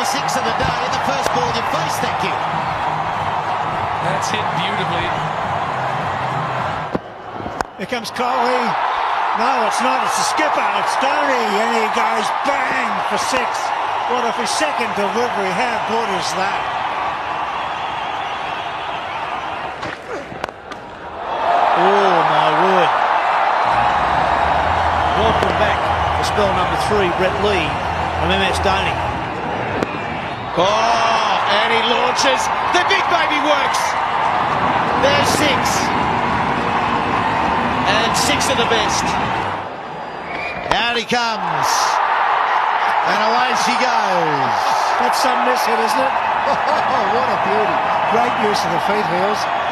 six of the day and the first ball in your face, thank you. That's hit beautifully. Here comes Coley. No, it's not. It's the skipper. It's Dhoni. And he goes bang for six. What if his second delivery? How good is that? Oh, my word. Welcome back for spell number 3, Brett Lee from MS Dhoni. Oh, and he launches. The big baby works. There's six. And six of the best. Out he comes. And away she goes. That's some miss hit, isn't it? Oh, what a beauty. Great use of the feet, Heels.